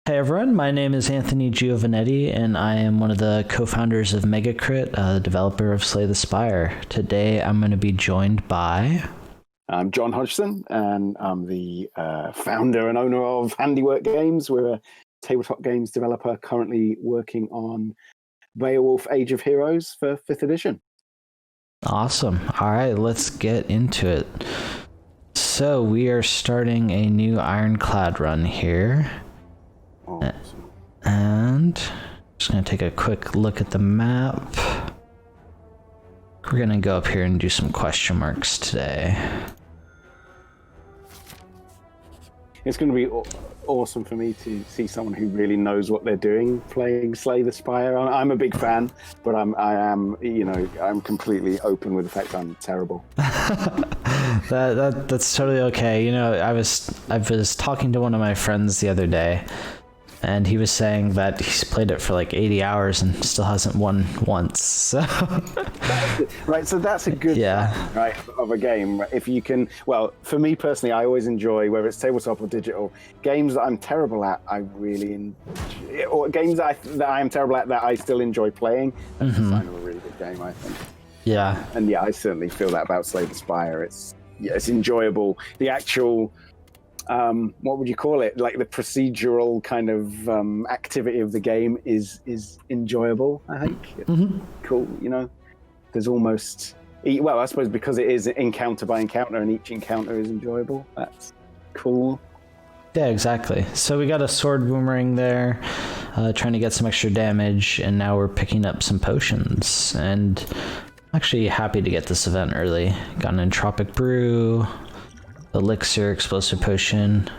Hey everyone, my name is Anthony Giovannetti, and I am one of the co-founders of Megacrit, the developer of Slay the Spire. Today I'm going to be joined by... I'm Jon Hodgson, and I'm the founder and owner of Handiwork Games. We're a tabletop games developer currently working on Beowulf Age of Heroes for 5th edition. Awesome. All right, let's get into it. So we are starting a new Ironclad run here. Awesome. And just going to take a quick look at the map. We're going to go up here and do some question marks today. It's going to be awesome for me to see someone who really knows what they're doing playing Slay the Spire. I'm a big fan, but I'm completely open with the fact I'm terrible. That's totally okay. You know, I was talking to one of my friends the other day, and he was saying that he's played it for like 80 hours and still hasn't won once. So right, so that's a good sign, right, of a game. If you can, well, for me personally, I always enjoy, whether it's tabletop or digital, games that I'm terrible at, I really enjoy, or games that I am terrible at that I still enjoy playing. That's a sign of a really good game, I think. Yeah. And yeah, I certainly feel that about Slay the Spire. It's enjoyable. The actual... what would you call it? Like the procedural kind of activity of the game is enjoyable, I think. Cool, you know. There's almost, well, I suppose because it is encounter by encounter and each encounter is enjoyable. That's cool. Yeah, exactly. So we got a sword boomerang there, trying to get some extra damage, and now we're picking up some potions. And I'm actually happy to get this event early. Got an entropic brew, elixir, explosive potion.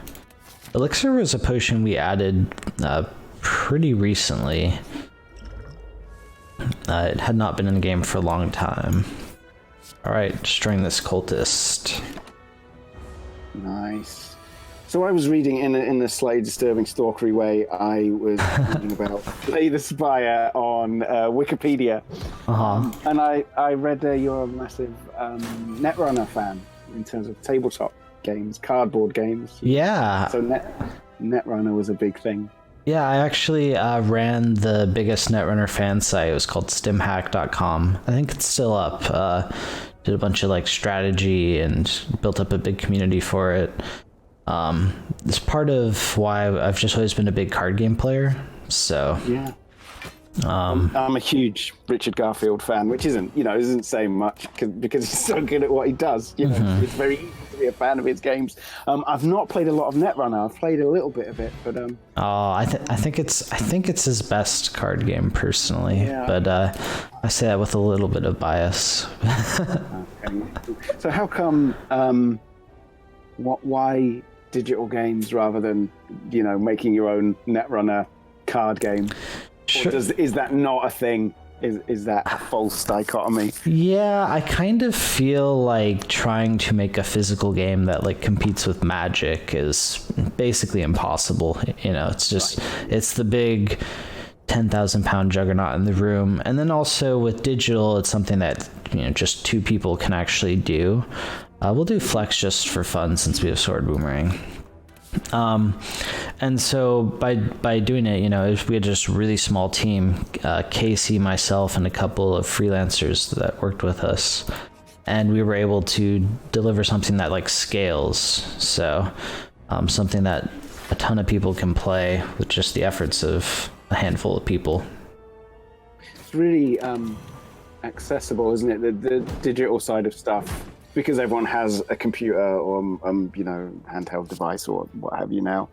Elixir was a potion we added pretty recently. It had not been in the game for a long time. Alright, destroying this cultist. Nice. So I was reading in the Slay Disturbing Stalkery way, I was reading about Slay the Spire on Wikipedia. And I read you're a massive Netrunner fan in terms of tabletop games, cardboard games. Yeah. So Netrunner was a big thing. Yeah, I actually ran the biggest Netrunner fan site. It was called stimhack.com. I think it's still up. Did a bunch of like strategy and built up a big community for it. It's part of why I've just always been a big card game player. So yeah. I'm a huge Richard Garfield fan, which isn't saying much because he's so good at what he does. You know, it's very easy to be a fan of his games. I've not played a lot of Netrunner. I've played a little bit of it, but I think it's his best card game personally. Yeah. But I say that with a little bit of bias. Okay. So how come? Why digital games rather than making your own Netrunner card game? Sure. Is that not a thing? Is that a false dichotomy? Yeah, I kind of feel like trying to make a physical game that like competes with Magic is basically impossible. You know, it's just it's the big 10,000-pound juggernaut in the room. And then also with digital, it's something that just two people can actually do. We'll do Flex just for fun since we have Sword Boomerang. And so by doing it, we had just a really small team, Casey, myself, and a couple of freelancers that worked with us, and we were able to deliver something that like scales. So something that a ton of people can play with just the efforts of a handful of people. It's really accessible, isn't it? The digital side of stuff. Because everyone has a computer or handheld device or what have you now.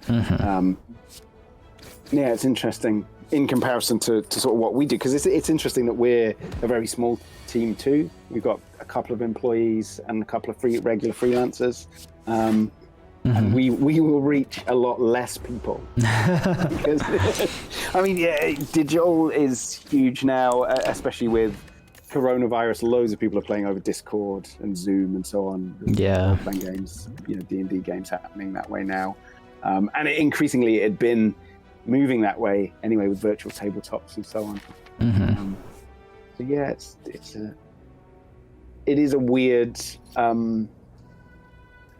Yeah, it's interesting in comparison to sort of what we do, because it's interesting that we're a very small team too. We've got a couple of employees and a couple of regular freelancers, and we will reach a lot less people. Because digital is huge now, especially with coronavirus. Loads of people are playing over Discord and Zoom and so on. Yeah, playing games, D&D games happening that way now, and increasingly it had been moving that way anyway with virtual tabletops and so on. So yeah, it is a weird.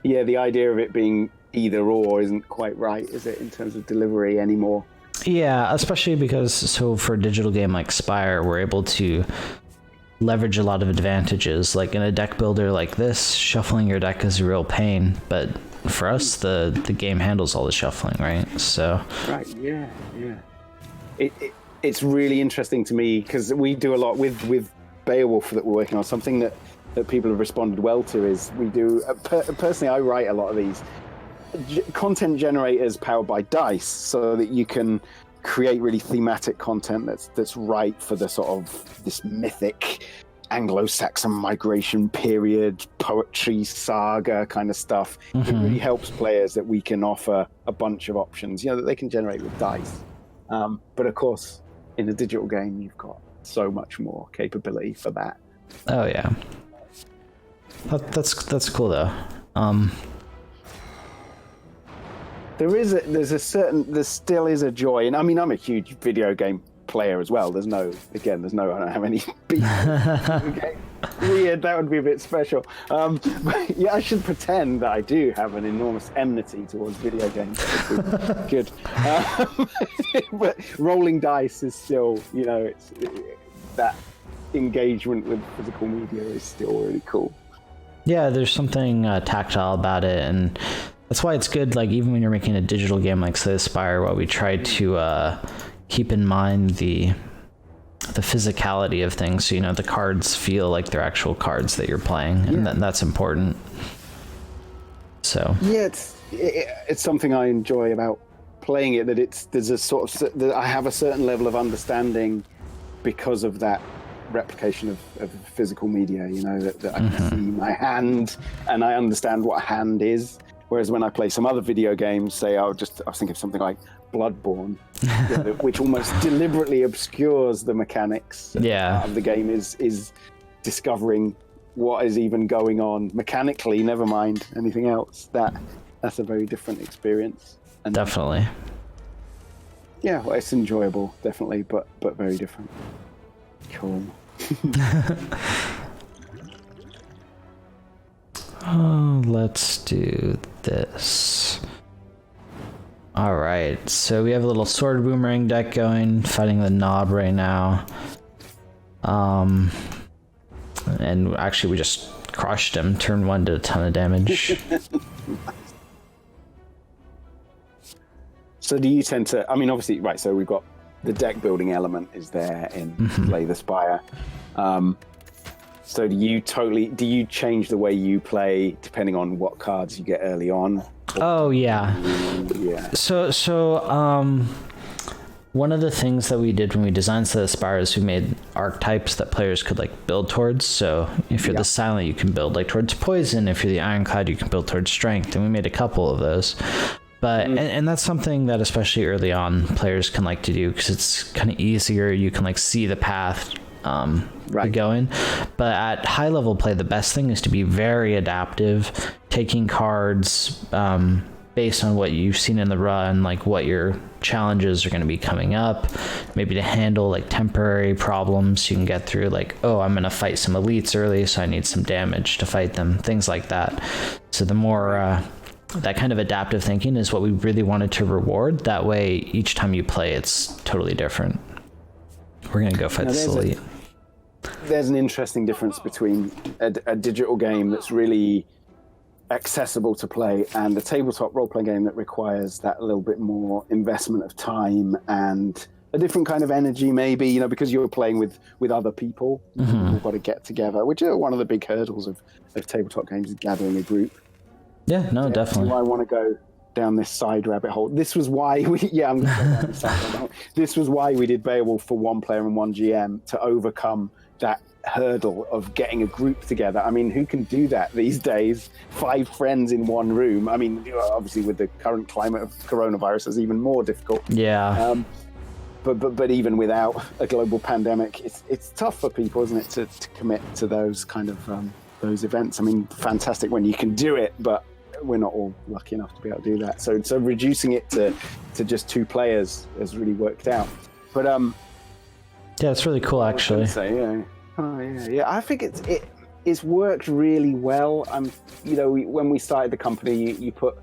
The idea of it being either or isn't quite right, is it, in terms of delivery anymore? Yeah, especially because so for a digital game like Spire, we're able to leverage a lot of advantages. Like in a deck builder like this, shuffling your deck is a real pain, but for us, the game handles all the shuffling, right? So right, yeah. It's really interesting to me because we do a lot with Beowulf that we're working on. Something that people have responded well to is we do. Personally, I write a lot of these content generators powered by dice, so that you can create really thematic content that's right for the sort of this mythic Anglo-Saxon migration period, poetry, saga kind of stuff. It really helps players that we can offer a bunch of options, that they can generate with dice. But of course, in a digital game, you've got so much more capability for that. Oh yeah, that's cool though. There still is a joy, and I mean, I'm a huge video game player as well. I don't have any beef. Okay. Weird, that would be a bit special. But yeah, I should pretend that I do have an enormous enmity towards video games. Good. But rolling dice is still, that engagement with physical media is still really cool. Yeah, there's something tactile about it, and that's why it's good, like, even when you're making a digital game like Slay the Spire, what we try to keep in mind the physicality of things, so the cards feel like they're actual cards that you're playing, and that's important. So yeah, it's something I enjoy about playing it, that there's a sort of that I have a certain level of understanding because of that replication of physical media, that I can see my hand and I understand what a hand is. Whereas when I play some other video games, say I was thinking of something like Bloodborne, which almost deliberately obscures the mechanics. Part of the game is discovering what is even going on mechanically, never mind anything else. That's a very different experience. And definitely. Yeah, well, it's enjoyable, definitely, but very different. Cool. Let's do this. All right, so we have a little sword boomerang deck going, fighting the knob right now. And actually we just crushed him. Turn 1 did a ton of damage. So do you tend to, obviously, right, so we've got the deck building element is there in Slay the Spire. So do you change the way you play depending on what cards you get early on? Oh yeah. Yeah. So one of the things that we did when we designed Slay the Spire is we made archetypes that players could build towards. So if you're the silent, you can build towards poison. If you're the ironclad, you can build towards strength. And we made a couple of those. But and that's something that especially early on players can like to do because it's kind of easier. You can see the path going. But at high level play, the best thing is to be very adaptive, taking cards based on what you've seen in the run, what your challenges are going to be coming up, maybe to handle temporary problems you can get through, I'm going to fight some elites early, so I need some damage to fight them, things like that. So the more that kind of adaptive thinking is what we really wanted to reward. That way each time you play it's totally different. We're going to go fight this elite. There's an interesting difference between a digital game that's really accessible to play and a tabletop role-playing game that requires that little bit more investment of time and a different kind of energy, maybe, because you're playing with other people. You've got to get together, which is one of the big hurdles of tabletop games, is gathering a group. Yeah, no, definitely. I want to go down this side rabbit hole. This was why I'm going to go down this side rabbit hole. This was why we did Beowulf for one player and one GM, to overcome that hurdle of getting a group together. Who can do that these days? 5 friends in one room. Obviously with the current climate of coronavirus, it's even more difficult. Yeah. But even without a global pandemic, it's tough for people, isn't it, to commit to those kind of those events. Fantastic when you can do it, but we're not all lucky enough to be able to do that. So reducing it to just 2 players has really worked out. But yeah, it's really cool actually. I think it's worked really well. When we started the company, you put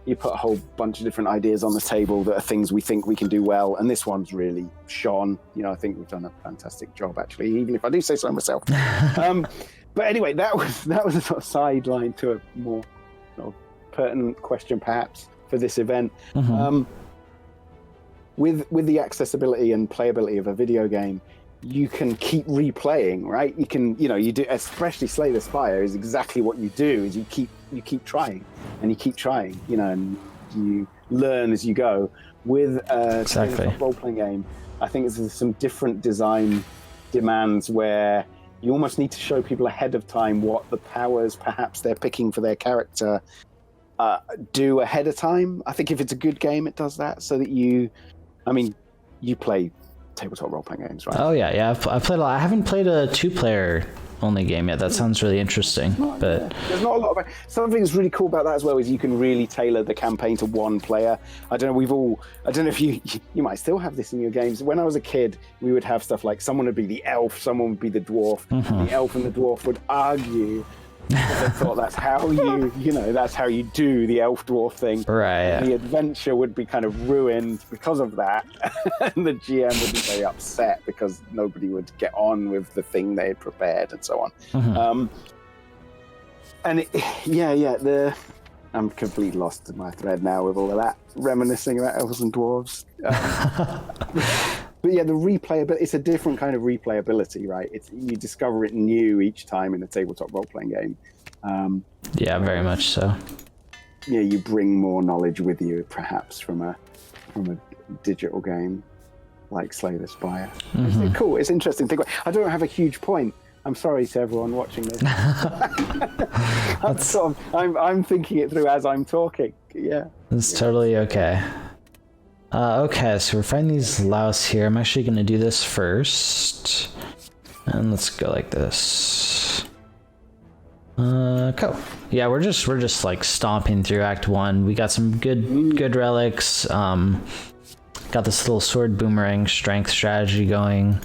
you put a whole bunch of different ideas on the table that are things we think we can do well, and this one's really shone. I think we've done a fantastic job, actually, even if I do say so myself. But anyway, that was a sort of sideline to a more sort of pertinent question, perhaps, for this event. With the accessibility and playability of a video game, you can keep replaying, right? You can, you do, especially Slay the Spire is exactly what you do, is you keep trying and you keep trying, and you learn as you go. With a tabletop role-playing game, I think there's some different design demands where you almost need to show people ahead of time what the powers perhaps they're picking for their character do ahead of time. I think if it's a good game, it does that, so that you play tabletop role-playing games, right? Oh yeah, I've played a lot. I haven't played a 2-player only game yet. That sounds really interesting. But there's not a lot of something that's really cool about that as well is you can really tailor the campaign to one player. I don't know if you might still have this in your games. When I was a kid, we would have stuff like someone would be the elf, someone would be the dwarf. The elf and the dwarf would argue. I thought that's how that's how you do the elf dwarf thing. Right. Yeah. The adventure would be kind of ruined because of that, and the GM would be very upset because nobody would get on with the thing they had prepared and so on. I'm completely lost in my thread now with all of that reminiscing about elves and dwarves. But yeah, the replayability, it's a different kind of replayability, right? You discover it new each time in a tabletop role-playing game. Yeah, very much so. Yeah, you bring more knowledge with you, perhaps, from a digital game like Slay the Spire. It's cool, it's interesting. I don't have a huge point. I'm sorry to everyone watching this. I'm thinking it through as I'm talking. Yeah. It's totally okay. Okay, so we're finding these louse here. I'm actually going to do this first. And let's go like this. Cool. Yeah, we're just like stomping through Act 1. We got some good relics. Got this little sword boomerang strength strategy going.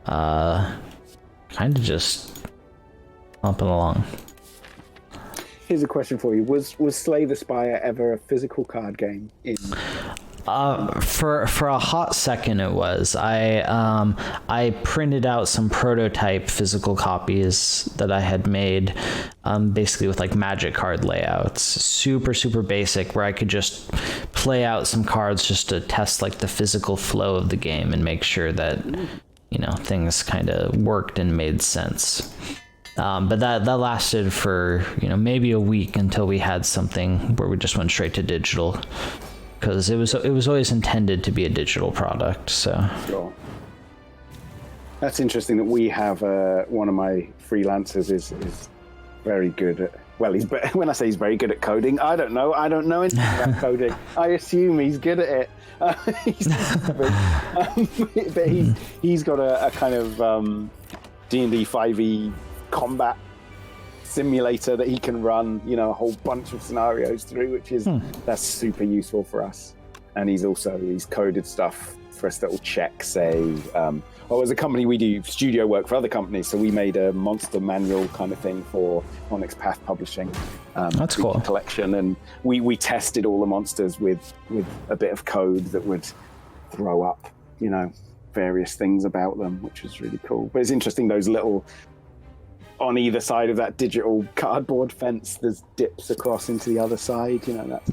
Kind of just bumping along. Here's a question for you. Was Slay the Spire ever a physical card game in... For a hot second it was. I printed out some prototype physical copies that I had made, basically with like magic card layouts, super basic, where I could just play out some cards just to test like the physical flow of the game and make sure that things kind of worked and made sense. But that lasted for maybe a week until we had something where we just went straight to digital. Because it was always intended to be a digital product, so. Sure. That's interesting that we have one of my freelancers is very good at. Well, when I say he's very good at coding, I don't know anything about coding. I assume he's good at it. But he's got a kind of D&D 5e combat simulator that he can run, a whole bunch of scenarios through, which is that's super useful for us. And he's coded stuff for us that will check, say, as a company we do studio work for other companies, so we made a monster manual kind of thing for Onyx Path Publishing. That's cool. Collection, and we tested all the monsters with a bit of code that would throw up, various things about them, which was really cool. But it's interesting, those little, on either side of that digital cardboard fence, there's dips across into the other side. That's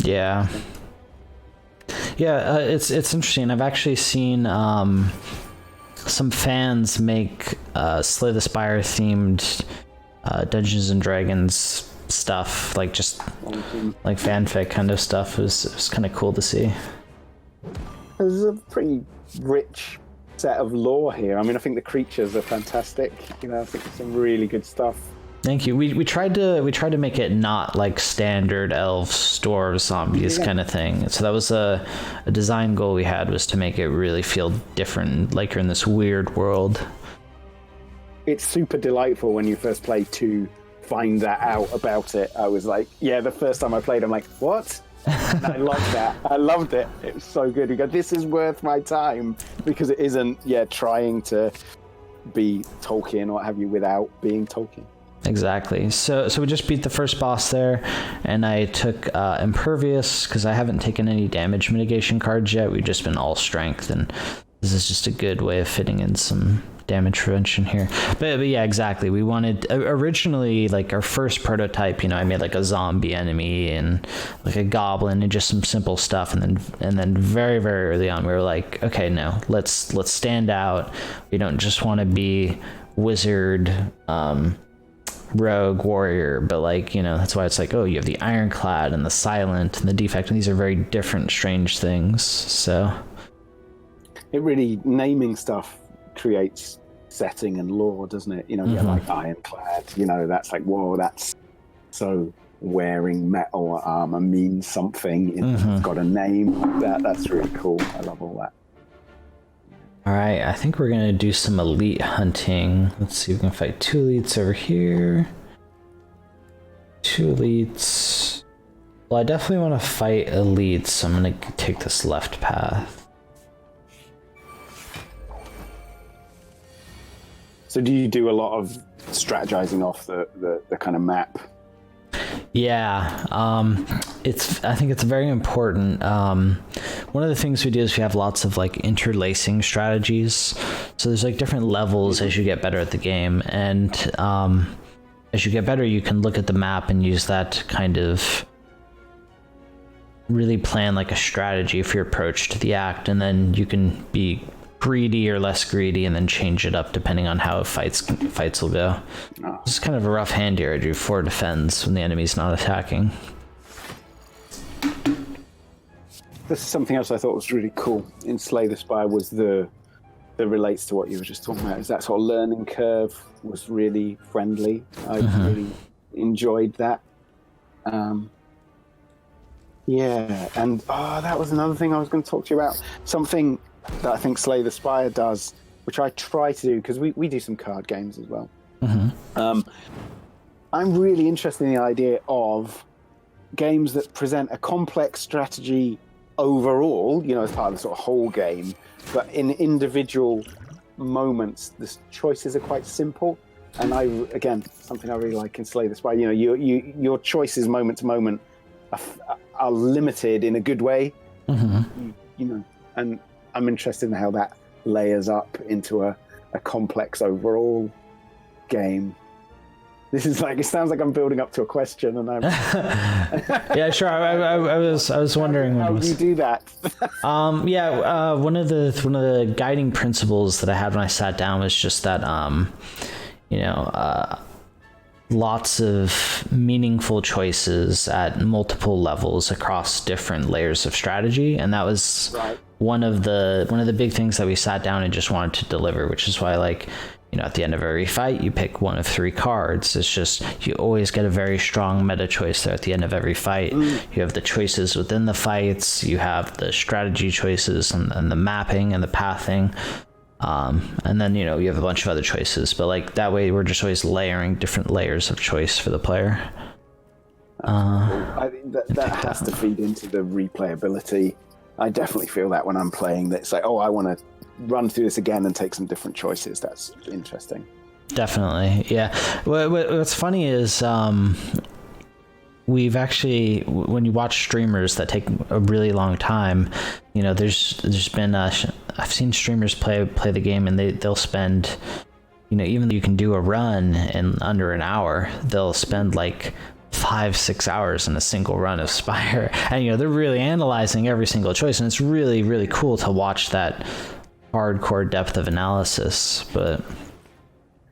it's interesting. I've actually seen some fans make Slay the Spire themed Dungeons and Dragons stuff, like just like fanfic kind of stuff. It was kind of cool to see. There's a pretty rich set of lore here. I think the creatures are fantastic. I think there's some really good stuff. Thank you. We tried to make it not like standard elves, dwarves, zombies kind of thing. So that was a design goal we had, was to make it really feel different, like you're in this weird world. It's super delightful when you first play to find that out about it. I was like, the first time I played, I'm like, what? And I loved that. I loved it. It was so good. You go, this is worth my time, because it isn't, trying to be Tolkien or what have you without being Tolkien. Exactly. So we just beat the first boss there, and I took Impervious because I haven't taken any damage mitigation cards yet. We've just been all strength, and this is just a good way of fitting in some damage prevention here. But yeah, exactly. We wanted originally, like, our first prototype, I made like a zombie enemy and like a goblin and just some simple stuff, and then very, very early on we were like, okay, no, let's stand out. We don't just want to be wizard, rogue, warrior, but like, that's why it's like, oh, you have the ironclad and the silent and the defect, and these are very different, strange things. So it really, naming stuff creates setting and lore, doesn't it? You have like ironclad, that's like, whoa, that's so wearing metal armor means something. It's got a name like that. That's really cool. I love all that. All right, I think we're gonna do some elite hunting. Let's see if we can fight 2 elites over here. 2 elites. Well, I definitely want to fight elites, so I'm gonna take this left path. So do you do a lot of strategizing off the kind of map? Yeah, I think it's very important. One of the things we do is we have lots of like interlacing strategies. So there's like different levels as you get better at the game, and as you get better, you can look at the map and use that to kind of really plan like a strategy for your approach to the act, and then you can be greedy or less greedy and then change it up depending on how fights will go. This is kind of a rough hand here. I do 4 defense when the enemy's not attacking. This is something else I thought was really cool in Slay the Spire, was that relates to what you were just talking about, is that sort of learning curve was really friendly. I really enjoyed that. Yeah, and that was another thing I was going to talk to you about. Something that I think Slay the Spire does, which I try to do, because we do some card games as well. I'm really interested in the idea of games that present a complex strategy overall, as part of the sort of whole game, but in individual moments, the choices are quite simple. And again, something I really like in Slay the Spire, your choices moment to moment are limited in a good way, and I'm interested in how that layers up into a complex overall game. This is like, it sounds like I'm building up to a question, and I'm yeah, sure. I was wondering how do you do that? One of the guiding principles that I had when I sat down was just that lots of meaningful choices at multiple levels across different layers of strategy, and that was one of the big things that we sat down and just wanted to deliver, which is why, like, at the end of every fight you pick one of 3 cards. It's just, you always get a very strong meta choice there at the end of every fight. You have the choices within the fights, you have the strategy choices and the mapping and the pathing. And then, you have a bunch of other choices, but like that way we're just always layering different layers of choice for the player. I think that has to feed into the replayability. I definitely feel that when I'm playing, that it's like, I want to run through this again and take some different choices. That's interesting. Definitely. Yeah. What's funny is, we've actually, when you watch streamers that take a really long time, there's been I've seen streamers play the game, and they'll spend, even though you can do a run in under an hour, they'll spend like 5-6 hours in a single run of Spire, and they're really analyzing every single choice, and it's really, really cool to watch that hardcore depth of analysis.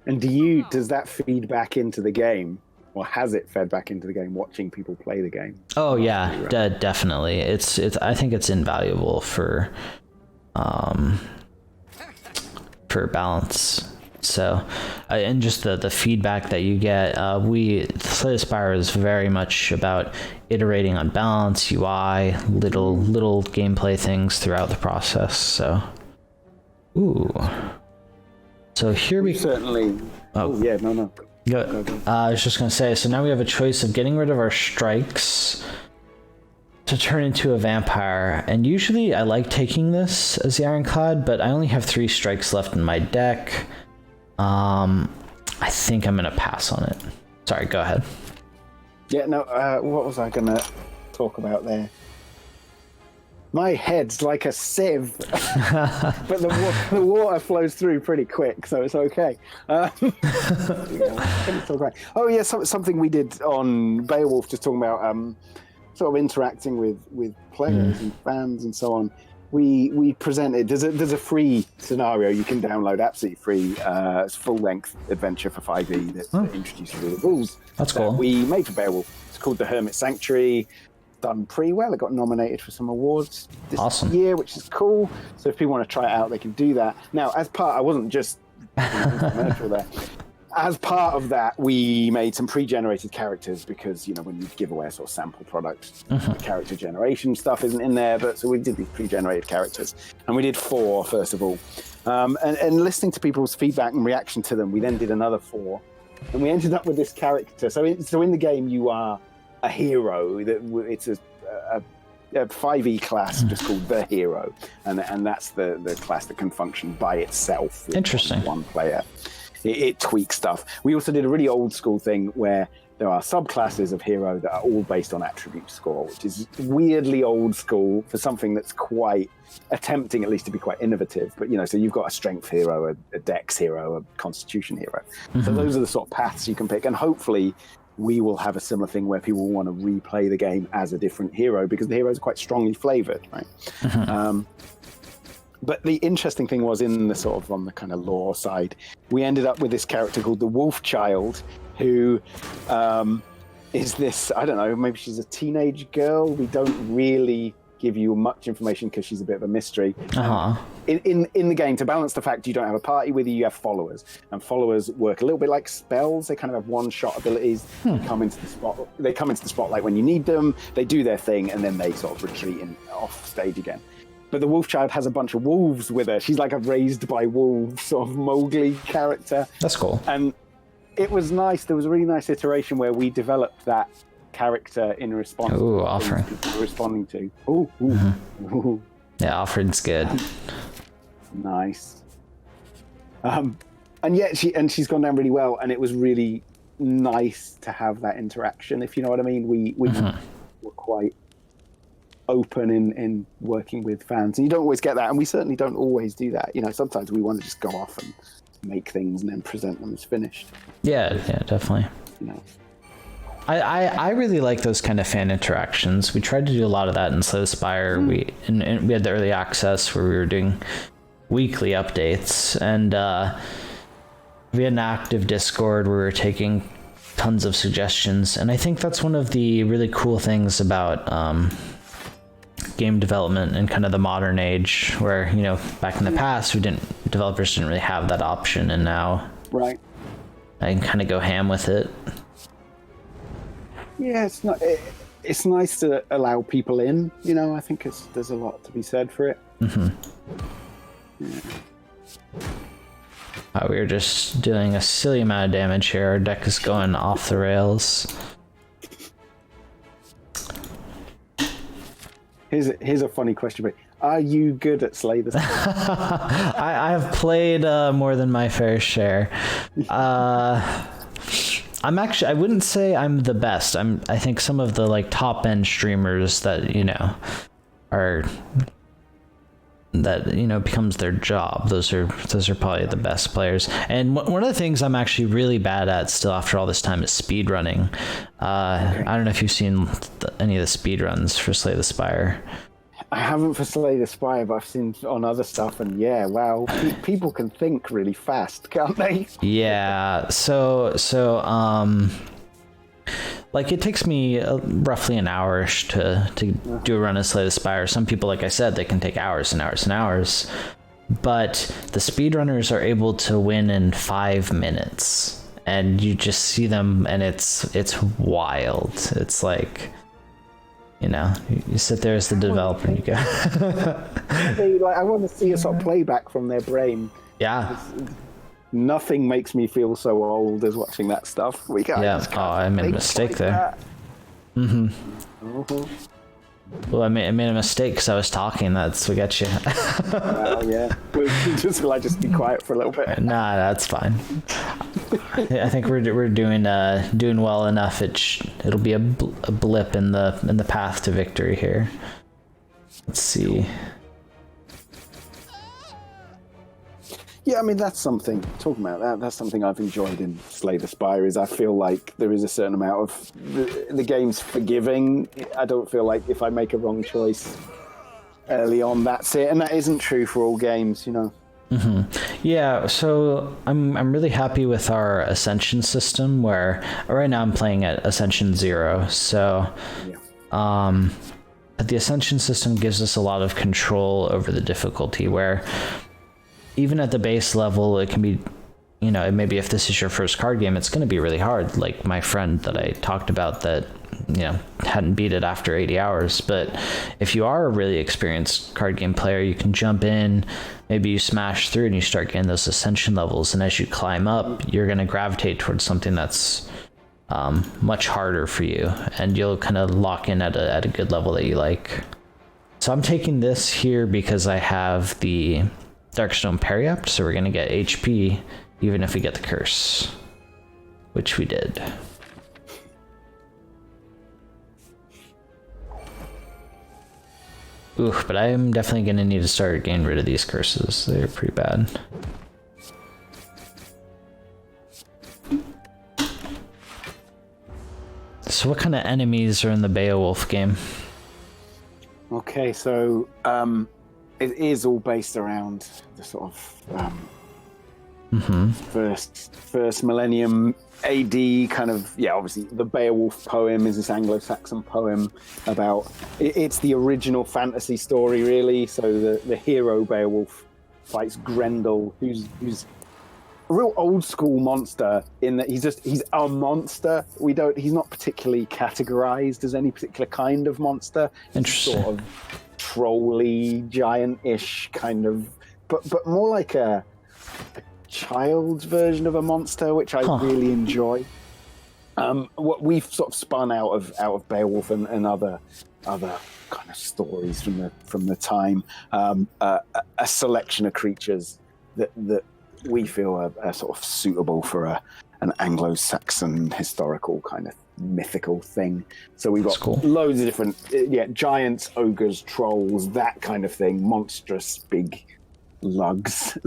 And does that feed back into the game? Or has it fed back into the game, watching people play the game? Oh yeah, definitely. It's. I think it's invaluable for balance. So, and just the feedback that you get. Slay the Spire is very much about iterating on balance, UI, little gameplay things throughout the process. So, so here we certainly. Oh yeah, no. Go. I was just going to say, so now we have a choice of getting rid of our strikes to turn into a vampire. And usually I like taking this as the Ironclad, but I only have 3 strikes left in my deck. I think I'm going to pass on it. Sorry, go ahead. Yeah, no, what was I going to talk about there? My head's like a sieve, but the water flows through pretty quick, so it's okay. Oh yeah, something we did on Beowulf, just talking about sort of interacting with players and fans and so on. We presented. There's a free scenario you can download, absolutely free. It's a full-length adventure for 5e that introduces all the rules. That's cool. We made for Beowulf. It's called The Hermit Sanctuary. Done pretty well. It got nominated for some awards this year, which is cool. So if people want to try it out, they can do that. Now, as part, I wasn't just commercial there. As part of that, we made some pre-generated characters because, you know, when you give away a sort of sample product, the character generation stuff isn't in there. But so we did these pre-generated characters, and we did 4 first of all. And listening to people's feedback and reaction to them, we then did another 4, and we ended up with this character. So in the game, you are a hero. It's a 5e class just called the hero, and that's the class that can function by itself. Interesting. One player. It tweaks stuff. We also did a really old school thing where there are subclasses of hero that are all based on attribute score, which is weirdly old school for something that's quite attempting at least to be quite innovative. But, you know, so you've got a strength hero, a dex hero, a constitution hero. So those are the sort of paths you can pick, and hopefully we will have a similar thing where people will want to replay the game as a different hero because the heroes are quite strongly flavored, right? But the interesting thing was in the sort of on the kind of lore side, we ended up with this character called the Wolf Child, who is this, I don't know, maybe she's a teenage girl. We don't really give you much information because she's a bit of a mystery. In the game, to balance the fact you don't have a party with you, you have followers, and followers work a little bit like spells. They kind of have one-shot abilities. They come into the spotlight when you need them. They do their thing, and then they sort of retreat off stage again. But the Wolf Child has a bunch of wolves with her. She's like a raised by wolves sort of Mowgli character. That's cool. And it was nice. There was a really nice iteration where we developed that character in response to offering. People were responding to. Ooh. Yeah, offering's good. Nice. And yet she's gone down really well, and it was really nice to have that interaction, if you know what I mean. We were quite open in working with fans, and you don't always get that, and we certainly don't always do that. You know, sometimes we want to just go off and make things and then present them as finished. Yeah, definitely. You know. I really like those kind of fan interactions. We tried to do a lot of that in Slay the Spire. We had the early access where we were doing weekly updates, and we had an active Discord where we were taking tons of suggestions. And I think that's one of the really cool things about game development and kind of the modern age, where, you know, back in the past developers didn't really have that option, and now right, I can kind of go ham with it. Yeah, it's nice to allow people in, you know. I think there's a lot to be said for it. Yeah. We were just doing a silly amount of damage here. Our deck is going off the rails. Here's a funny question, but are you good at Slay the Spire? I have played more than my fair share. I wouldn't say I'm the best. I think some of the like top end streamers that, you know, becomes their job. Those are probably the best players. And one of the things I'm actually really bad at still after all this time is speed running. I don't know if you've seen any of the speed runs for Slay the Spire. I haven't for Slay the Spire, but I've seen on other stuff, and yeah, wow, people can think really fast, can't they? Yeah. So like it takes me roughly an hour-ish to do a run of Slay the Spire. Some people, like I said, they can take hours and hours and hours, but the speedrunners are able to win in 5 minutes, and you just see them, and it's wild. It's like, you know, you sit there as the developer and you go. I want to see a sort of playback from their brain. Yeah. Nothing makes me feel so old as watching that stuff. I made a mistake there. Well, I made a mistake because I was talking. That's what got you. Well, yeah. Just be quiet for a little bit. Nah, that's fine. I think we're doing well enough. It'll be a blip in the path to victory here. Let's see. Yeah, I mean, that's something, talking about that's something I've enjoyed in Slay the Spire, is I feel like there is a certain amount of, the game's forgiving. I don't feel like if I make a wrong choice early on, that's it. And that isn't true for all games, you know. Mm-hmm. Yeah, so I'm really happy with our Ascension system, where right now I'm playing at Ascension 0. So, but the Ascension system gives us a lot of control over the difficulty, where even at the base level, it can be, maybe if this is your first card game, it's going to be really hard. Like my friend that I talked about that, hadn't beat it after 80 hours. But if you are a really experienced card game player, you can jump in, maybe you smash through and you start getting those ascension levels. And as you climb up, you're going to gravitate towards something that's much harder for you. And you'll kind of lock in at a good level that you like. So I'm taking this here because I have the Darkstone Periapt, so we're going to get HP even if we get the curse, which we did. Ooh, but I am definitely going to need to start getting rid of these curses. They're pretty bad. So what kind of enemies are in the Beowulf game? Okay, so it is all based around the sort of first millennium AD kind of, obviously the Beowulf poem is this Anglo-Saxon poem about, it's the original fantasy story really. So the hero Beowulf fights Grendel, who's a real old school monster in that he's a monster. He's not particularly categorized as any particular kind of monster. Interesting. Sort of trolly, giant-ish kind of, but more like a child's version of a monster, which I really enjoy. What we've sort of spun out of Beowulf and other kind of stories from the time, a selection of creatures that we feel are sort of suitable for an Anglo-Saxon historical kind of mythical thing. So we've got loads of different giants, ogres, trolls, that kind of thing, monstrous big lugs.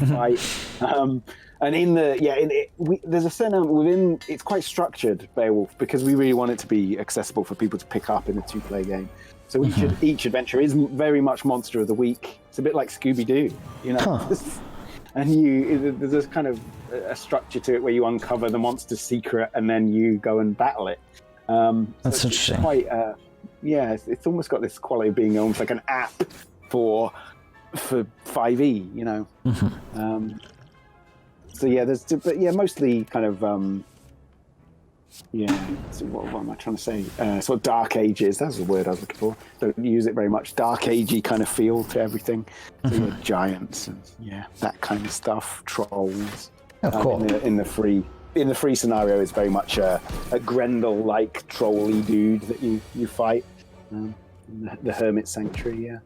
Right. And in there's a certain element within, it's quite structured, Beowulf, because we really want it to be accessible for people to pick up in a 2-player game. So each adventure is very much monster of the week. It's a bit like Scooby-Doo, and there's this kind of a structure to it where you uncover the monster's secret and then you go and battle it. That's interesting. It's quite, it's almost got this quality of being almost like an app for 5e, So mostly kind of so what am I trying to say? Sort of Dark Ages, that's the word I was looking for. Don't use it very much. Dark Agey kind of feel to everything. So giants and that kind of stuff. Trolls. Oh, cool. In the free scenario, it's very much a Grendel-like trolly dude that you fight. The Hermit Sanctuary,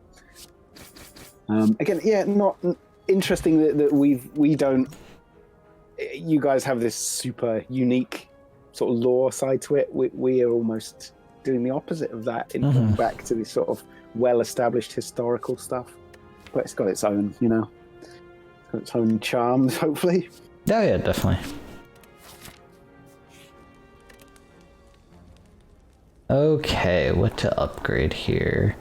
again, not interesting that we don't. You guys have this super unique sort of lore side to it. We are almost doing the opposite of that in going back to this sort of well-established historical stuff. But it's got its own, its own charms, hopefully. Yeah, definitely. Okay, what to upgrade here?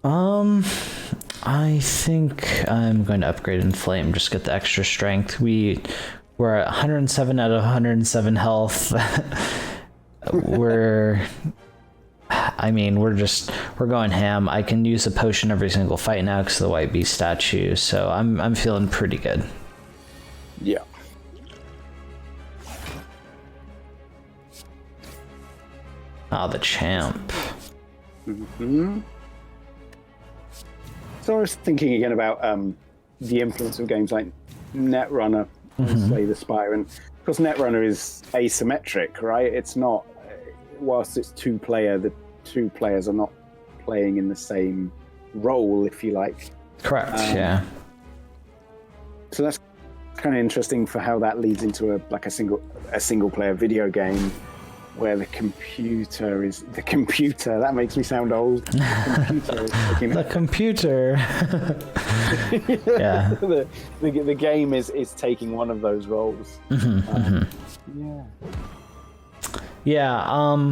I think I'm going to upgrade Inflame, just get the extra strength. We're at 107 out of 107 health. we're going ham. I can use a potion every single fight now because of the White Beast statue, so I'm feeling pretty good. Yeah. The champ. So I was thinking again about the influence of games like Netrunner and Slay the Spire, and of course Netrunner is asymmetric, right? It's not, whilst it's 2-player, the 2 players are not playing in the same role, if you like. Correct. So that's kind of interesting for how that leads into a single player video game where the computer is the computer. That makes me sound old. The computer is taking The computer. Yeah. the game is taking one of those roles. Yeah. Yeah,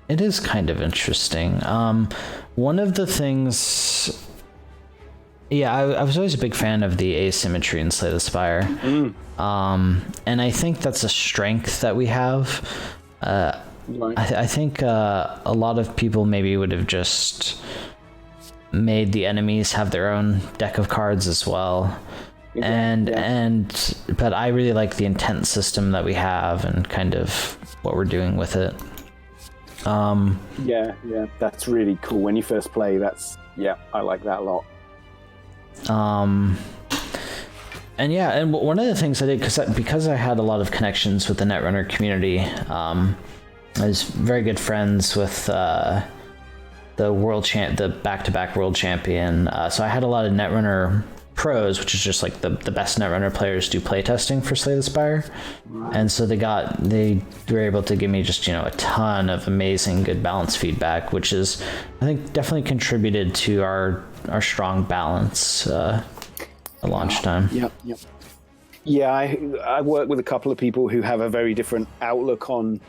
it is kind of interesting. One of the things... Yeah, I was always a big fan of the asymmetry in Slay the Spire. And I think that's a strength that we have. Right. I think a lot of people maybe would have just made the enemies have their own deck of cards as well. But I really like the intent system that we have and kind of what we're doing with it. Yeah, that's really cool. When you first play, I like that a lot. And one of the things I did, because I had a lot of connections with the Netrunner community, I was very good friends with the back-to-back world champion. So I had a lot of Netrunner pros, which is just like the best Netrunner players do playtesting for Slay the Spire. Right. And so they were able to give me just, a ton of amazing good balance feedback, which is, I think, definitely contributed to our strong balance at launch time. Yep. Yeah, I work with a couple of people who have a very different outlook on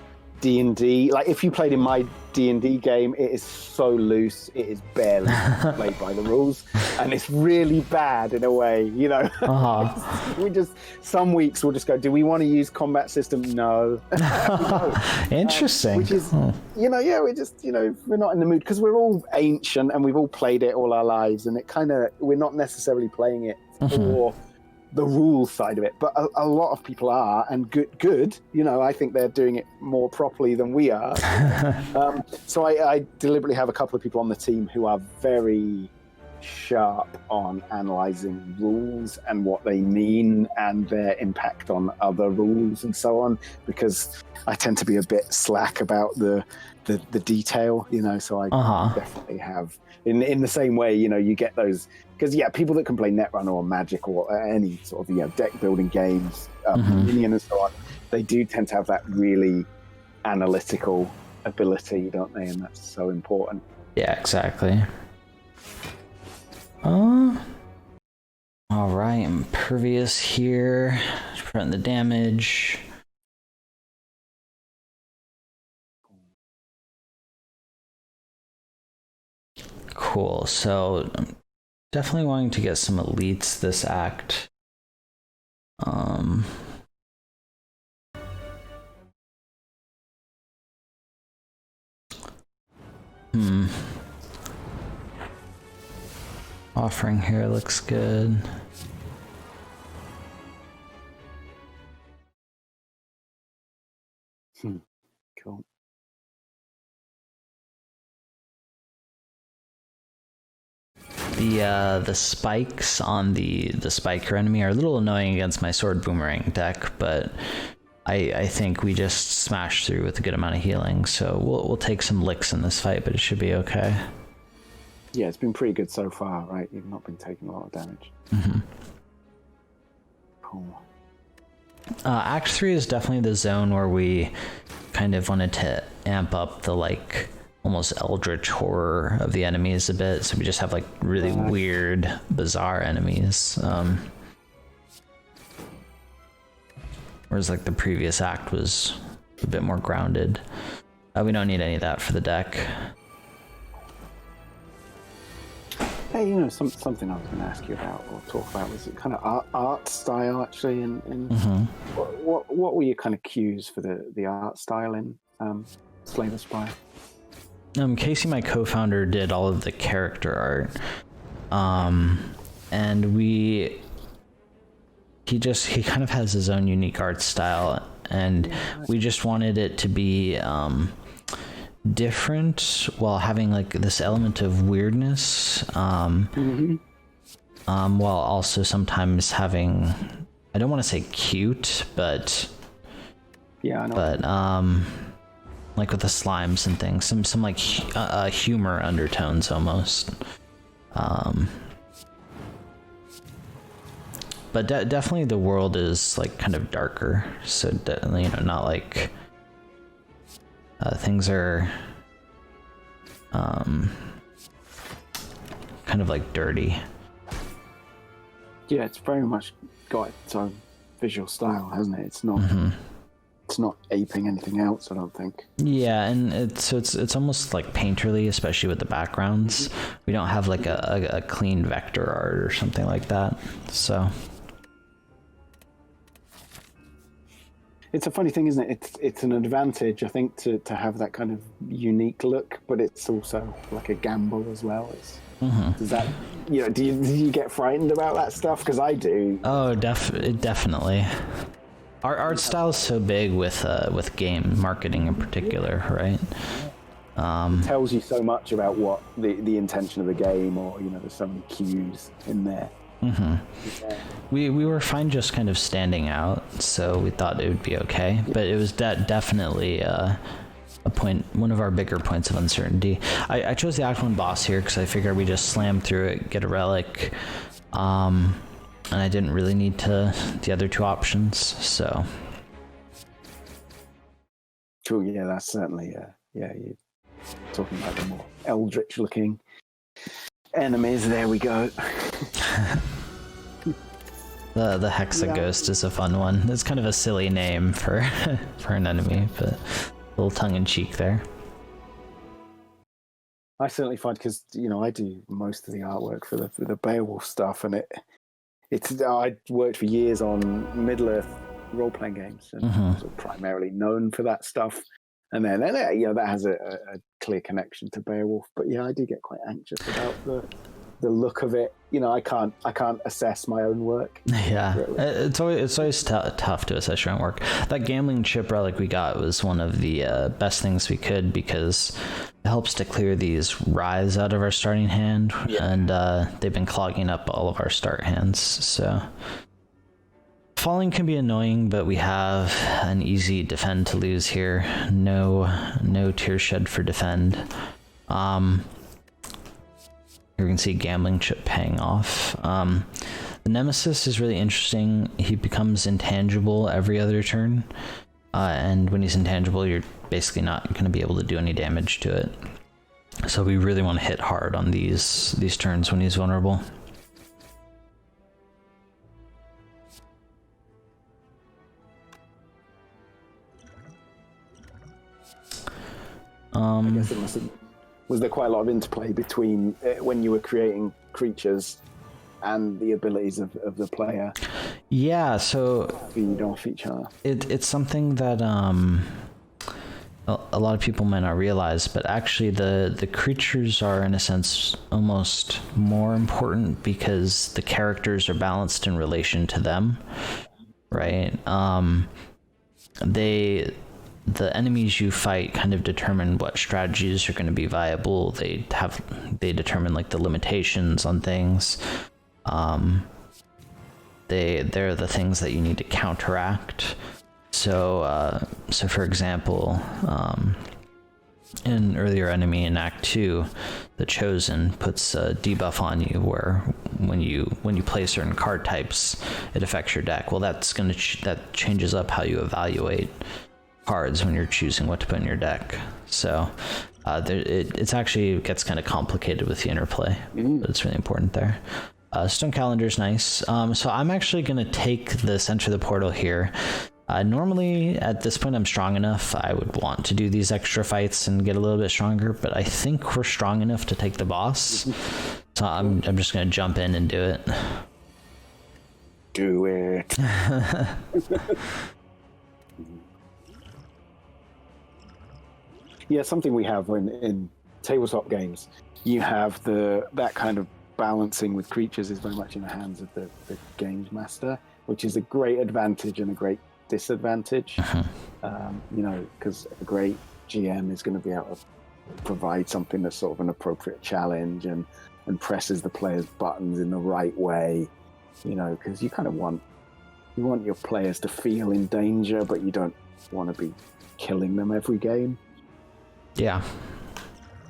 D&D. Like, if you played in my D&D game, it is so loose, it is barely played by the rules, and it's really bad in a way, We just, some weeks we'll just go, do we want to use combat system? No. Interesting. Which is, we're just, we're not in the mood, because we're all ancient and we've all played it all our lives, and we're not necessarily playing it for the rule side of it, but a lot of people are, and good. I think they're doing it more properly than we are. So I deliberately have a couple of people on the team who are very sharp on analyzing rules and what they mean and their impact on other rules and so on, because I tend to be a bit slack about the detail, so I definitely have in the same way, you get those, because people that can play Netrunner or Magic or any sort of deck building games, Minion and so on, they do tend to have that really analytical ability, don't they? And that's so important. Yeah, exactly. All right, Impervious here, prevent the damage. Cool, so I'm definitely wanting to get some elites this act. Offering here looks good. Cool. The spikes on the spiker enemy are a little annoying against my sword boomerang deck, but I think we just smash through with a good amount of healing, so we'll take some licks in this fight, but it should be okay. Yeah, it's been pretty good so far, right? You've not been taking a lot of damage. Cool. Act 3 is definitely the zone where we kind of wanted to amp up the almost eldritch horror of the enemies a bit, so we just have really weird, bizarre enemies. Whereas the previous act was a bit more grounded. We don't need any of that for the deck. Hey, something I was going to ask you about or talk about was kind of art style, actually, and what were your kind of cues for the art style in Slay the Spire? Casey, my co-founder, did all of the character art, and he kind of has his own unique art style, and we just wanted it to be different while having this element of weirdness, while also sometimes having, I don't want to say cute, but I know. But with the slimes and things, some humor undertones almost. but definitely the world is like kind of darker, so you know, not like things are kind of like dirty. Yeah, it's very much got its own visual style, hasn't it? It's not it's not aping anything else, I don't think. Yeah, and it's almost like painterly, especially with the backgrounds. We don't have like a clean vector art or something like that. So it's a funny thing, isn't it? It's an advantage, I think, to have that kind of unique look, but it's also like a gamble as well. Does that, you know, do you get frightened about that stuff? Because I do. oh, definitely. Our art style is so big with game marketing in particular, right? It tells you so much about what the intention of the game, or, you know, there's so many cues in there. Yeah. We were fine just kind of standing out, so we thought it would be okay. But it was definitely one of our bigger points of uncertainty. I chose the Act 1 boss here because I figured we just slam through it, get a relic, and I didn't really need the other two options. So Cool. Yeah, that's certainly you're talking about the more eldritch looking enemies. There we go. the Hexa Ghost is a fun one. It's kind of a silly name for an enemy, but a little tongue-in-cheek there. I certainly find, because, you know, I do most of the artwork for the Beowulf stuff, and I worked for years on Middle-earth role-playing games, and sort of primarily known for that stuff. And then, you know, that has a clear connection to Beowulf. But yeah, I do get quite anxious about the look of it. You know, I can't assess my own work. Yeah, really. it's always tough to assess your own work. That gambling chip relic we got was one of the best things we could, because it helps to clear these writhes out of our starting hand, and they've been clogging up all of our start hands. So falling can be annoying, but we have an easy defend to lose here. No tear shed for defend. You can see gambling chip paying off. The Nemesis is really interesting. He becomes intangible every other turn, and when he's intangible, you're basically not going to be able to do any damage to it. So we really want to hit hard on these turns when he's vulnerable. I guess it must have. Was there quite a lot of interplay between when you were creating creatures and the abilities of the player? Yeah, so feed off each other. It's something that a lot of people might not realize, but actually the creatures are, in a sense, almost more important because the characters are balanced in relation to them, right? The enemies you fight kind of determine what strategies are going to be viable. They determine like the limitations on things. They're the things that you need to counteract. So for example, an earlier enemy in Act 2, the Chosen, puts a debuff on you where when you play certain card types, it affects your deck. Well, that changes up how you evaluate cards when you're choosing what to put in your deck. So it's actually gets kind of complicated with the interplay, but it's really important there. Stone Calendar's nice. So I'm actually going to take the Center of the Portal here. Normally at this point I'm strong enough, I would want to do these extra fights and get a little bit stronger, but I think we're strong enough to take the boss. So I'm just going to jump in and do it. Do it. Yeah, something we have in tabletop games, you have that kind of balancing with creatures is very much in the hands of the games master, which is a great advantage and a great disadvantage. You know, because a great GM is going to be able to provide something that's sort of an appropriate challenge and presses the player's buttons in the right way. You know, because you kind of want your players to feel in danger, but you don't want to be killing them every game. Yeah.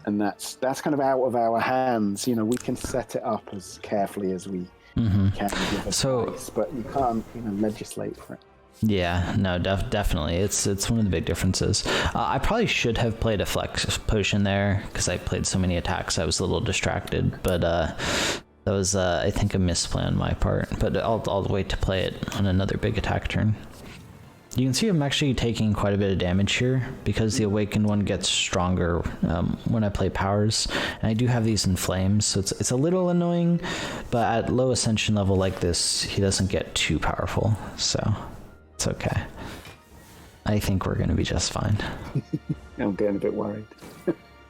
and that's kind of out of our hands. You know, we can set it up as carefully as we can give advice, but you can't, legislate for it. Yeah, no, definitely. It's one of the big differences. I probably should have played a flex potion there because I played so many attacks. I was a little distracted, but that was, I think, a misplay on my part. But I'll wait to play it on another big attack turn. You can see I'm actually taking quite a bit of damage here because the awakened one gets stronger when I play powers, and I do have these in flames, so it's a little annoying. But at low ascension level like this, he doesn't get too powerful, so. It's okay. I think we're going to be just fine. I'm getting a bit worried.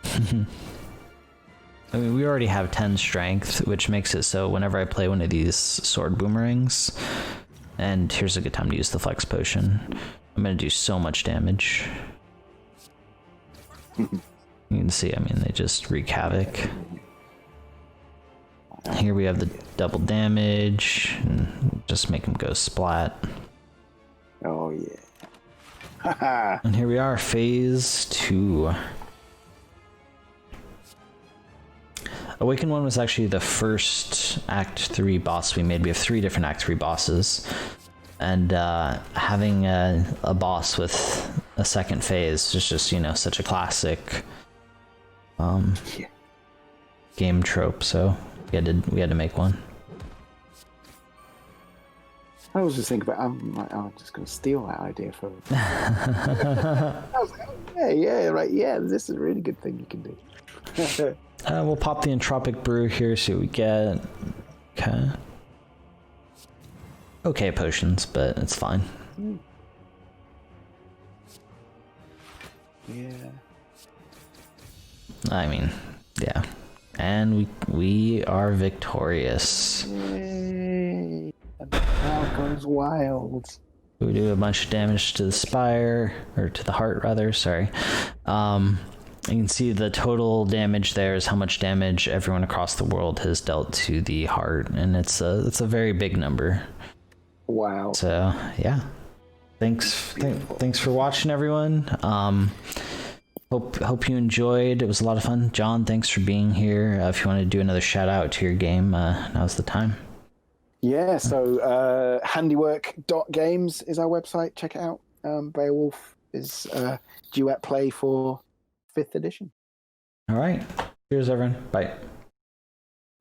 I mean, we already have 10 strength, which makes it so whenever I play one of these sword boomerangs, and here's a good time to use the flex potion, I'm going to do so much damage. You can see, I mean, they just wreak havoc. Here we have the double damage, and just make them go splat. Oh, yeah. And here we are, phase 2. Awakened One was actually the first Act 3 boss we made. We have 3 different Act 3 bosses. And having a boss with a second phase is just, such a classic game trope, so we had to make one. I was just thinking about, I'm just going to steal that idea from I was like, this is a really good thing you can do. We'll pop the Entropic Brew here, see what we get. Okay potions, but it's fine. Yeah. I mean, yeah. And we are victorious. Yay. And the crowd goes wild. We do a bunch of damage to the spire, or to the heart rather, sorry. You can see the total damage there is how much damage everyone across the world has dealt to the heart, and it's a very big number. Wow. So yeah. Thanks for watching, everyone. Hope you enjoyed. It was a lot of fun. John, thanks for being here. If you want to do another shout out to your game, now's the time. Yeah, so Handiwork.Games is our website. Check it out. Beowulf is due at play for 5th edition. All right. Cheers, everyone. Bye.